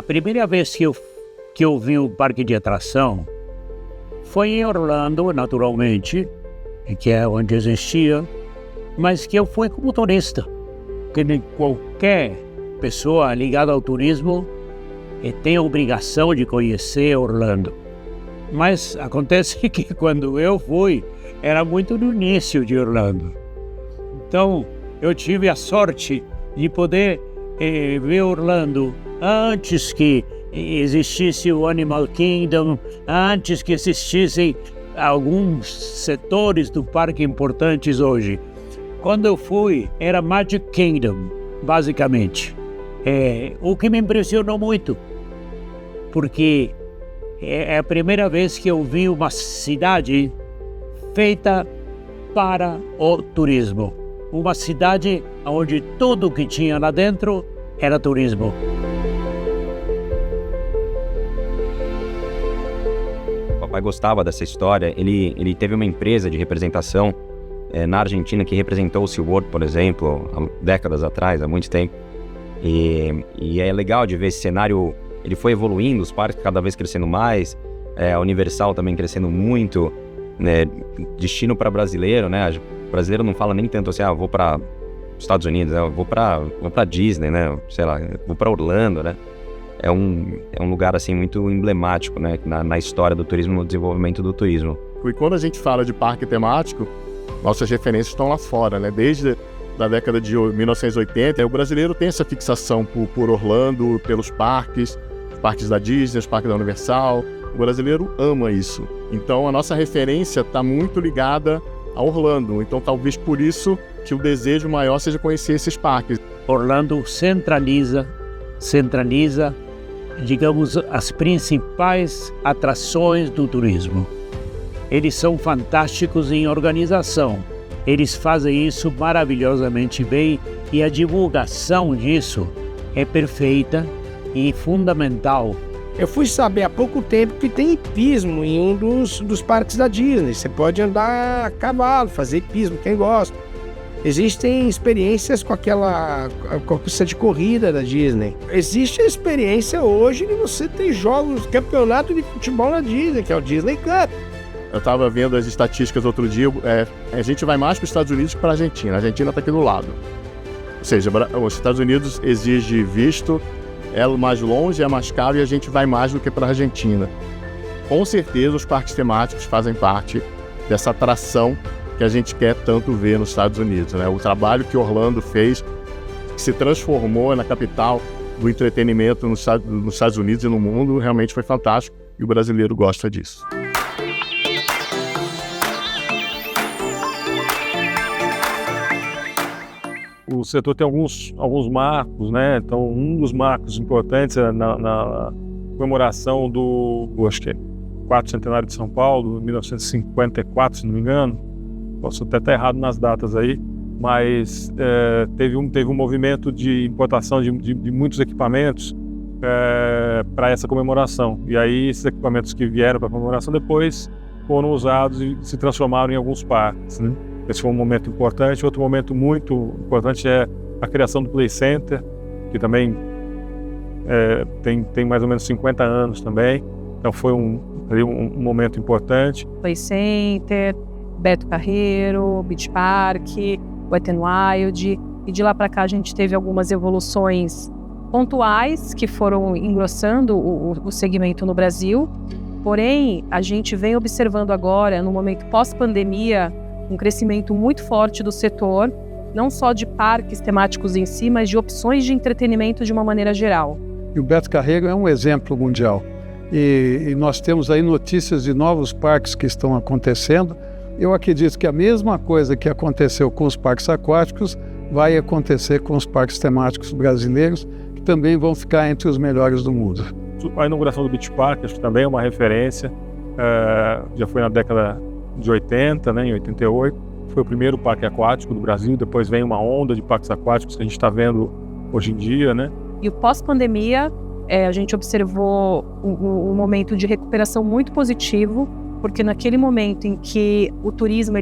A primeira vez que eu vi um parque de atração foi em Orlando, naturalmente, que é onde existia, mas que eu fui como turista. Porque qualquer pessoa ligada ao turismo tem a obrigação de conhecer Orlando. Mas acontece que quando eu fui, era muito no início de Orlando. Então, eu tive a sorte de poder ver Orlando antes que existisse o Animal Kingdom, antes que existissem alguns setores do parque importantes hoje. Quando eu fui, era Magic Kingdom, basicamente. O que me impressionou muito, porque é a primeira vez que eu vi uma cidade feita para o turismo. Uma cidade onde tudo que tinha lá dentro era turismo. O papai gostava dessa história. Ele teve uma empresa de representação na Argentina que representou o SeaWorld, por exemplo, há décadas atrás, há muito tempo. E é legal de ver esse cenário. Ele foi evoluindo, os parques cada vez crescendo mais, a Universal também crescendo muito, né? Destino para brasileiro, né? O brasileiro não fala nem tanto assim, vou para Estados Unidos, né? Vou para Disney, né? Sei lá, vou para Orlando, né? É um lugar assim muito emblemático, né? Na história do turismo, no desenvolvimento do turismo. E quando a gente fala de parque temático, nossas referências estão lá fora, né? Desde a década de 1980, o brasileiro tem essa fixação por Orlando, pelos parques da Disney, os parques da Universal. O brasileiro ama isso. Então a nossa referência está muito ligada a Orlando. Então talvez por isso que o desejo maior seja conhecer esses parques. Orlando centraliza, digamos, as principais atrações do turismo. Eles são fantásticos em organização. Eles fazem isso maravilhosamente bem e a divulgação disso é perfeita e fundamental. Eu fui saber há pouco tempo que tem hipismo em um dos parques da Disney. Você pode andar a cavalo, fazer hipismo, quem gosta. Existem experiências com a pista de corrida da Disney. Existe a experiência hoje de você ter jogos, campeonato de futebol na Disney, que é o Disney Cup. Eu estava vendo as estatísticas outro dia, a gente vai mais para os Estados Unidos que para a Argentina. A Argentina está aqui do lado. Ou seja, os Estados Unidos exige visto, é mais longe, é mais caro e a gente vai mais do que para a Argentina. Com certeza os parques temáticos fazem parte dessa atração que a gente quer tanto ver nos Estados Unidos, né? O trabalho que Orlando fez, que se transformou na capital do entretenimento nos Estados Unidos e no mundo, realmente foi fantástico e o brasileiro gosta disso. O setor tem alguns marcos, né? Então, um dos marcos importantes é na comemoração acho que é 4º centenário de São Paulo, 1954, se não me engano. Posso até estar errado nas datas aí, mas teve um movimento de importação de muitos equipamentos para essa comemoração. E aí, esses equipamentos que vieram para a comemoração depois foram usados e se transformaram em alguns parques, né? Esse foi um momento importante. Outro momento muito importante é a criação do Play Center, que também tem mais ou menos 50 anos também. Então foi um momento importante. Play Center, Beto Carreiro, Beach Park, Wet n Wild. E de lá para cá a gente teve algumas evoluções pontuais que foram engrossando o segmento no Brasil. Porém, a gente vem observando agora, no momento pós-pandemia, um crescimento muito forte do setor, não só de parques temáticos em si, mas de opções de entretenimento de uma maneira geral. E o Beto Carreiro é um exemplo mundial. E nós temos aí notícias de novos parques que estão acontecendo. Eu acredito que a mesma coisa que aconteceu com os parques aquáticos vai acontecer com os parques temáticos brasileiros, que também vão ficar entre os melhores do mundo. A inauguração do Beach Park, acho que também é uma referência, já foi na década de 80, né, em 88, foi o primeiro parque aquático do Brasil. Depois vem uma onda de parques aquáticos que a gente está vendo hoje em dia, né? E o pós-pandemia, a gente observou um momento de recuperação muito positivo, porque naquele momento em que o turismo,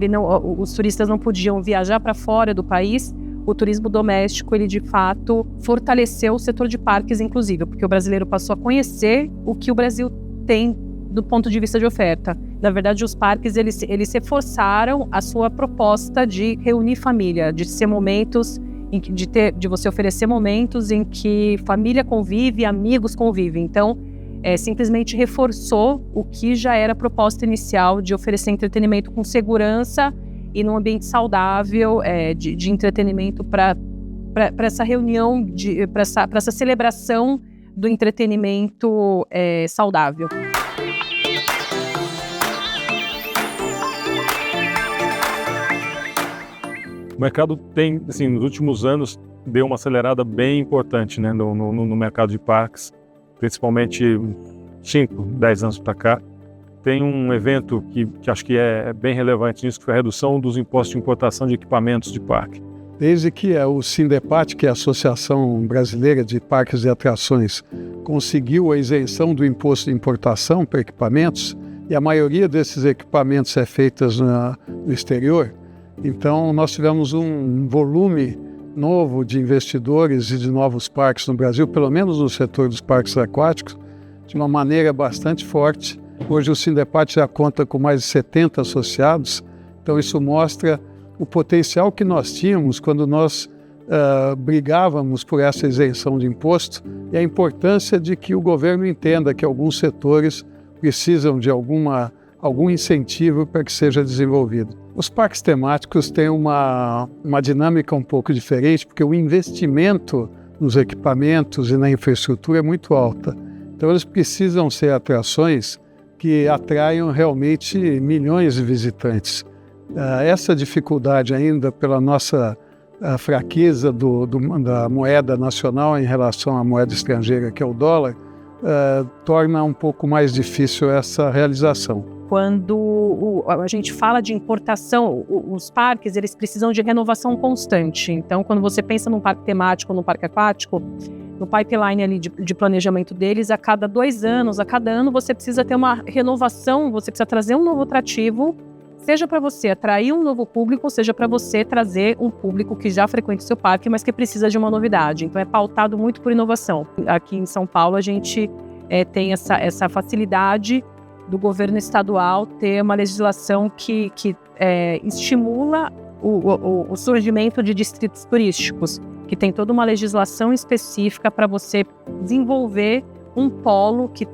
os turistas não podiam viajar para fora do país, o turismo doméstico, ele de fato fortaleceu o setor de parques, inclusive, porque o brasileiro passou a conhecer o que o Brasil tem do ponto de vista de oferta. Na verdade, os parques, eles reforçaram a sua proposta de reunir família, de ser momentos, de você oferecer momentos em que família convive, amigos convivem. Então, simplesmente reforçou o que já era a proposta inicial de oferecer entretenimento com segurança e num ambiente saudável de entretenimento para essa reunião, para essa celebração do entretenimento saudável. O mercado tem, assim, nos últimos anos, deu uma acelerada bem importante, né, no mercado de parques, principalmente 5, 10 anos para cá. Tem um evento que acho que é bem relevante nisso, que foi a redução dos impostos de importação de equipamentos de parque. Desde que o Sindepat, que é a Associação Brasileira de Parques e Atrações, conseguiu a isenção do imposto de importação para equipamentos, e a maioria desses equipamentos é feita no exterior, então nós tivemos um volume novo de investidores e de novos parques no Brasil, pelo menos no setor dos parques aquáticos, de uma maneira bastante forte. Hoje o Sindepat já conta com mais de 70 associados, então isso mostra o potencial que nós tínhamos quando nós brigávamos por essa isenção de imposto e a importância de que o governo entenda que alguns setores precisam de algum incentivo para que seja desenvolvido. Os parques temáticos têm uma dinâmica um pouco diferente, porque o investimento nos equipamentos e na infraestrutura é muito alta. Então eles precisam ser atrações que atraiam realmente milhões de visitantes. Essa dificuldade ainda pela nossa fraqueza da moeda nacional em relação à moeda estrangeira, que é o dólar, torna um pouco mais difícil essa realização. Quando a gente fala de importação, os parques eles precisam de renovação constante. Então, quando você pensa num parque temático ou num parque aquático, no pipeline ali de planejamento deles, a cada 2 anos, a cada ano, você precisa ter uma renovação, você precisa trazer um novo atrativo, seja para você atrair um novo público, seja para você trazer um público que já frequenta o seu parque, mas que precisa de uma novidade. Então, é pautado muito por inovação. Aqui em São Paulo, a gente tem essa facilidade do governo estadual ter uma legislação que estimula o surgimento de distritos turísticos, que tem toda uma legislação específica para você desenvolver um polo que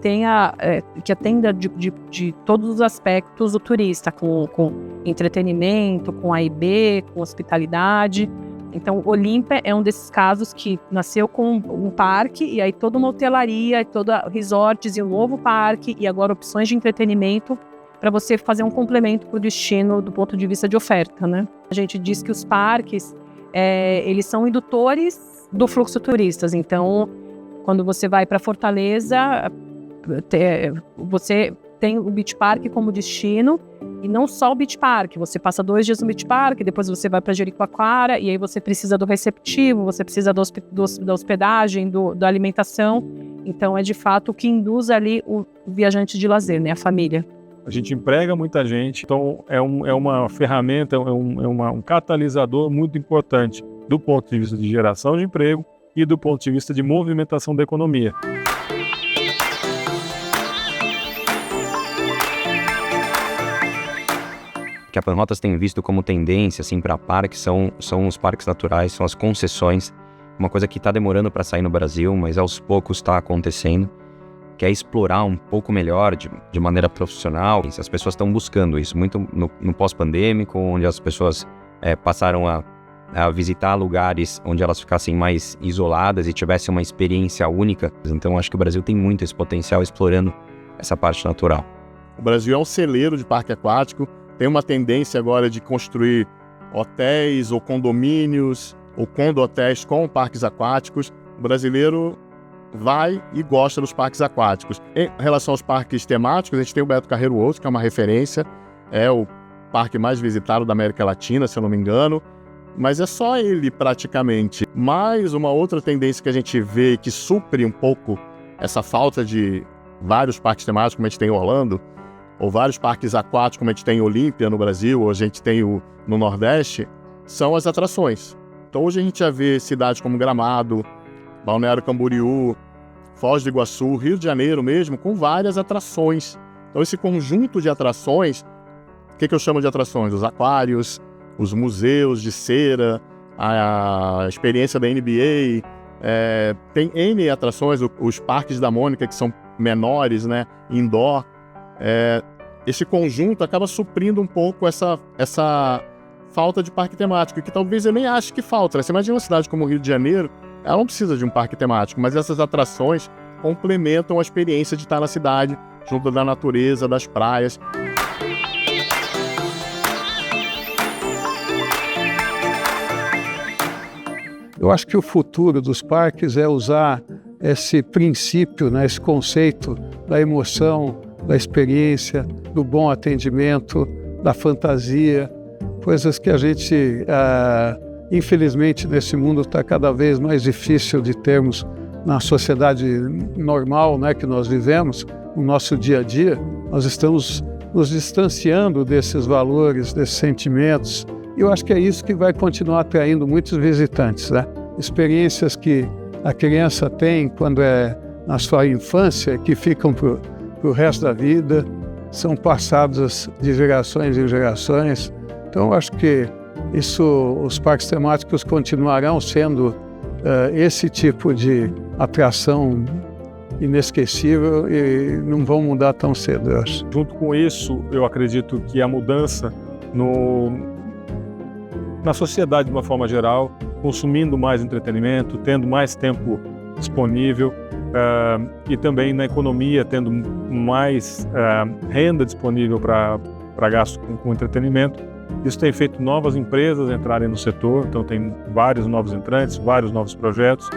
atenda de todos os aspectos do turista, com entretenimento, com A&B, com hospitalidade. Então, Olímpia é um desses casos que nasceu com um parque, e aí toda uma hotelaria, toda resorts e um novo parque, e agora opções de entretenimento para você fazer um complemento para o destino do ponto de vista de oferta, né? A gente diz que os parques, eles são indutores do fluxo de turistas. Então, quando você vai para Fortaleza, você tem o Beach Park como destino, e não só o Beach Park, você passa 2 dias no Beach Park, depois você vai para Jericoacoara, e aí você precisa do receptivo, você precisa da hospedagem, da alimentação. Então, é de fato o que induz ali o viajante de lazer, né, a família. A gente emprega muita gente, então é uma ferramenta, um catalisador muito importante do ponto de vista de geração de emprego e do ponto de vista de movimentação da economia. Que a Panrotas tem visto como tendência assim, para parques são os parques naturais, são as concessões, uma coisa que está demorando para sair no Brasil, mas aos poucos está acontecendo, que é explorar um pouco melhor de maneira profissional. As pessoas estão buscando isso muito no pós-pandêmico, onde as pessoas passaram a visitar lugares onde elas ficassem mais isoladas e tivessem uma experiência única. Então acho que o Brasil tem muito esse potencial explorando essa parte natural. O Brasil é um celeiro de parque aquático. Tem uma tendência agora de construir hotéis ou condomínios ou condo-hotéis com parques aquáticos. O brasileiro vai e gosta dos parques aquáticos. Em relação aos parques temáticos, a gente tem o Beto Carreiro World, que é uma referência, é o parque mais visitado da América Latina, se eu não me engano, mas é só ele praticamente. Mais uma outra tendência que a gente vê que supre um pouco essa falta de vários parques temáticos, como a gente tem em Orlando, ou vários parques aquáticos, como a gente tem em Olímpia no Brasil, ou a gente tem no Nordeste, são as atrações. Então hoje a gente já vê cidades como Gramado, Balneário Camboriú, Foz do Iguaçu, Rio de Janeiro mesmo, com várias atrações. Então esse conjunto de atrações, o que eu chamo de atrações? Os aquários, os museus de cera, a experiência da NBA, tem N atrações, os parques da Mônica que são menores, né, indoor. Esse conjunto acaba suprindo um pouco essa falta de parque temático, que talvez eu nem ache que falta. Você imagina uma cidade como o Rio de Janeiro, ela não precisa de um parque temático, mas essas atrações complementam a experiência de estar na cidade, junto da natureza, das praias. Eu acho que o futuro dos parques é usar esse princípio, né, esse conceito da emoção, da experiência, do bom atendimento, da fantasia, coisas que a gente, infelizmente, nesse mundo está cada vez mais difícil de termos na sociedade normal, né, que nós vivemos, no nosso dia a dia. Nós estamos nos distanciando desses valores, desses sentimentos. E eu acho que é isso que vai continuar atraindo muitos visitantes, né? Experiências que a criança tem quando é na sua infância, que ficam para o resto da vida, são passadas de gerações em gerações. Então, eu acho que os parques temáticos continuarão sendo esse tipo de atração inesquecível e não vão mudar tão cedo, eu acho. Junto com isso, eu acredito que a mudança na sociedade, de uma forma geral, consumindo mais entretenimento, tendo mais tempo disponível e também na economia, tendo mais renda disponível para gasto com entretenimento. Isso tem feito novas empresas entrarem no setor, então tem vários novos entrantes, vários novos projetos.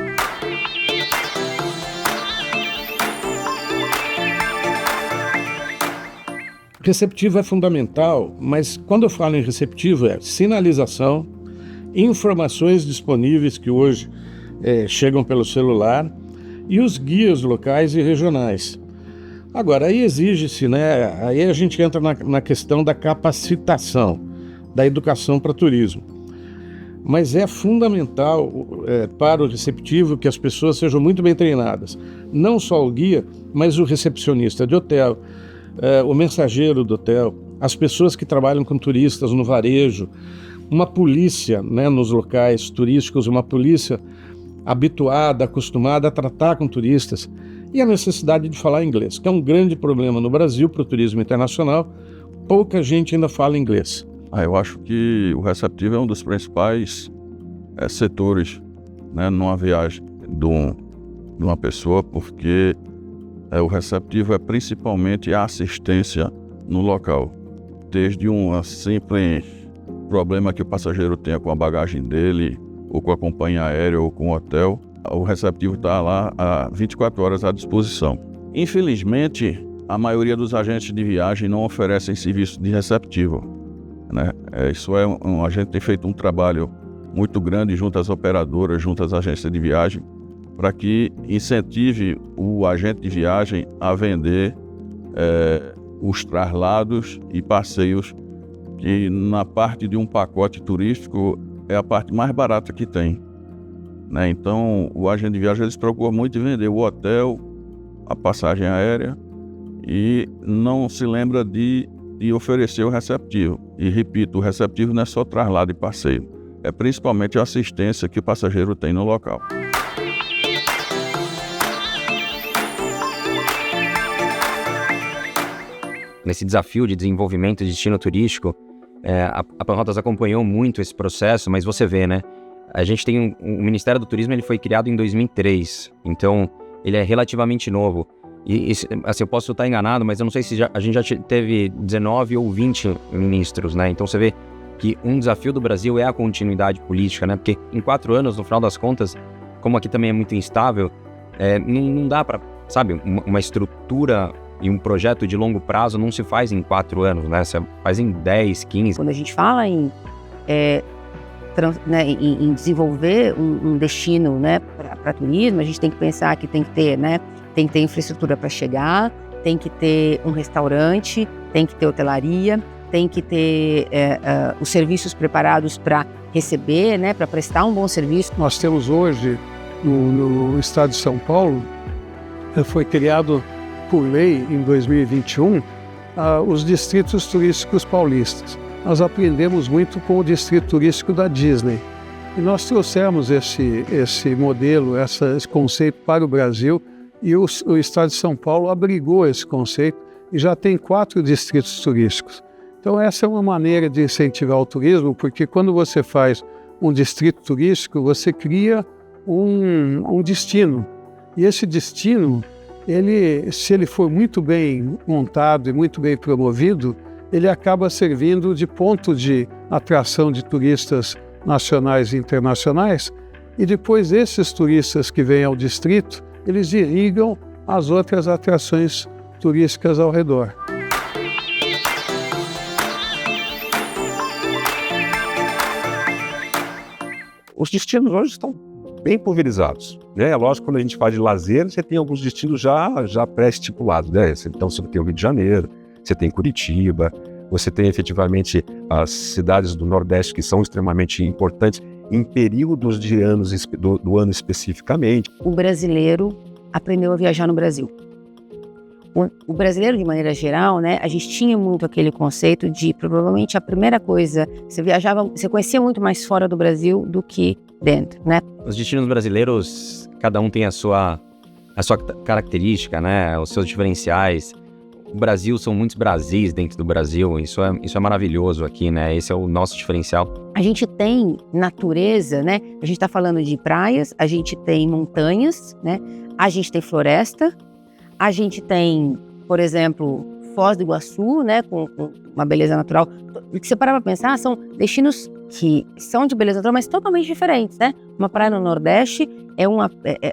Receptivo é fundamental, mas quando eu falo em receptivo é sinalização, informações disponíveis que hoje chegam pelo celular e os guias locais e regionais. Agora, aí exige-se, né? Aí a gente entra na questão da capacitação, da educação para turismo. Mas é fundamental para o receptivo que as pessoas sejam muito bem treinadas. Não só o guia, mas o recepcionista de hotel, o mensageiro do hotel, as pessoas que trabalham com turistas no varejo, uma polícia, né, nos locais turísticos, uma polícia habituada, acostumada a tratar com turistas, e a necessidade de falar inglês, que é um grande problema no Brasil para o turismo internacional. Pouca gente ainda fala inglês. Eu acho que o receptivo é um dos principais setores, né, numa viagem de uma pessoa, porque o receptivo é principalmente a assistência no local. Desde um simples problema que o passageiro tenha com a bagagem dele, ou com a companhia aérea, ou com o hotel, o receptivo está lá há 24 horas à disposição. Infelizmente, a maioria dos agentes de viagem não oferecem serviço de receptivo, né? A gente tem feito um trabalho muito grande junto às operadoras, junto às agências de viagem, para que incentive o agente de viagem a vender os traslados e passeios, que na parte de um pacote turístico é a parte mais barata que tem, né? Então, o agente de viagem se preocupa muito em vender o hotel, a passagem aérea, e não se lembra de oferecer o receptivo. E repito, o receptivo não é só traslado e passeio, é principalmente a assistência que o passageiro tem no local. Nesse desafio de desenvolvimento de destino turístico, a Panrotas acompanhou muito esse processo, mas você vê, né? A gente tem o Ministério do Turismo, ele foi criado em 2003, então ele é relativamente novo. E assim, eu posso estar enganado, mas eu não sei se a gente já teve 19 ou 20 ministros, né? Então você vê que um desafio do Brasil é a continuidade política, né? Porque em 4 anos, no final das contas, como aqui também é muito instável, não dá para, sabe, uma estrutura e um projeto de longo prazo não se faz em 4 anos, né? Você faz em 10, 15. Quando a gente fala em desenvolver um destino, né, para turismo, a gente tem que pensar que tem que ter infraestrutura para chegar, tem que ter um restaurante, tem que ter hotelaria, tem que ter os serviços preparados para receber, né, para prestar um bom serviço. Nós temos hoje, no estado de São Paulo, foi criado por lei em 2021, os distritos turísticos paulistas. Nós aprendemos muito com o distrito turístico da Disney. E nós trouxemos esse modelo, esse conceito para o Brasil, e o estado de São Paulo abrigou esse conceito e já tem 4 distritos turísticos. Então essa é uma maneira de incentivar o turismo, porque quando você faz um distrito turístico, você cria um destino. E esse destino, se ele for muito bem montado e muito bem promovido, ele acaba servindo de ponto de atração de turistas nacionais e internacionais, e depois esses turistas que vêm ao distrito, eles irrigam as outras atrações turísticas ao redor. Os destinos hoje estão bem pulverizados, né? É lógico, quando a gente fala de lazer, você tem alguns destinos já pré-estipulados, né? Então você tem o Rio de Janeiro, você tem Curitiba, você tem efetivamente as cidades do Nordeste que são extremamente importantes em períodos de anos do ano especificamente. O brasileiro aprendeu a viajar no Brasil. O brasileiro, de maneira geral, né, a gente tinha muito aquele conceito de, provavelmente, a primeira coisa, você conhecia muito mais fora do Brasil do que dentro, né? Os destinos brasileiros, cada um tem a sua característica, né, os seus diferenciais. O Brasil, são muitos Brasis dentro do Brasil, isso é maravilhoso aqui, né? Esse é o nosso diferencial. A gente tem natureza, né? A gente está falando de praias, a gente tem montanhas, né? A gente tem floresta, a gente tem, por exemplo, Foz do Iguaçu, né? Com uma beleza natural. O que você parar para pensar, são destinos que são de beleza natural, mas totalmente diferentes, né? Uma praia no Nordeste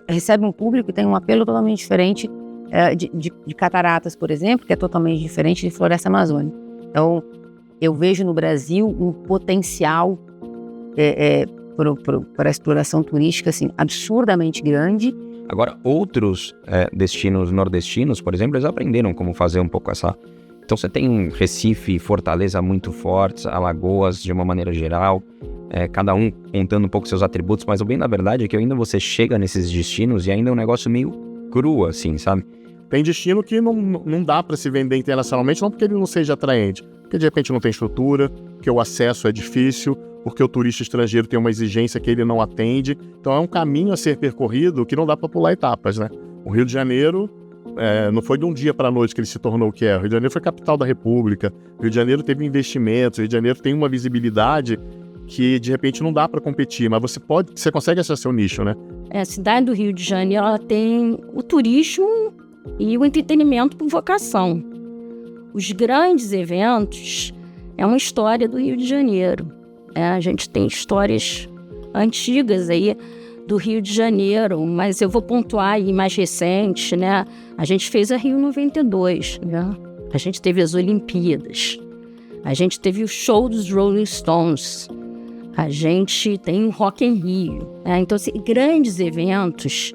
recebe um público e tem um apelo totalmente diferente de cataratas, por exemplo, que é totalmente diferente de floresta amazônica. Então, eu vejo no Brasil um potencial para a exploração turística assim, absurdamente grande. Agora, outros destinos nordestinos, por exemplo, eles aprenderam como fazer um pouco essa... Então você tem Recife, Fortaleza muito fortes, Alagoas de uma maneira geral, cada um contando um pouco seus atributos, mas o bem da verdade é que ainda você chega nesses destinos e ainda é um negócio meio cru, assim, sabe? Tem destino que não dá para se vender internacionalmente, não porque ele não seja atraente, porque de repente não tem estrutura, porque o acesso é difícil, porque o turista estrangeiro tem uma exigência que ele não atende. Então é um caminho a ser percorrido que não dá para pular etapas, né? O Rio de Janeiro não foi de um dia para a noite que ele se tornou o que é. O Rio de Janeiro foi capital da República, o Rio de Janeiro teve investimentos, o Rio de Janeiro tem uma visibilidade que de repente não dá para competir, mas você consegue achar seu nicho, né? A cidade do Rio de Janeiro, ela tem o turismo e o entretenimento por vocação. Os grandes eventos é uma história do Rio de Janeiro. A gente tem histórias antigas aí do Rio de Janeiro, mas eu vou pontuar aí mais recente, né? A gente fez a Rio 92, né? A gente teve as Olimpíadas, a gente teve o show dos Rolling Stones, a gente tem o Rock in Rio, né? Então, assim, grandes eventos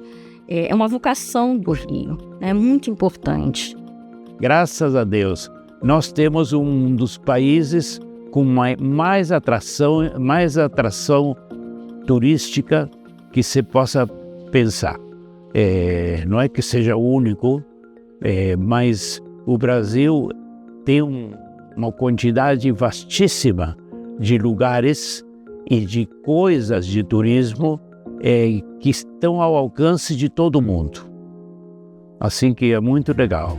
é uma vocação do Rio, é muito importante. Graças a Deus, nós temos um dos países com mais atração turística que se possa pensar. Não é que seja o único, mas o Brasil tem uma quantidade vastíssima de lugares e de coisas de turismo que estão ao alcance de todo mundo. Assim que é muito legal.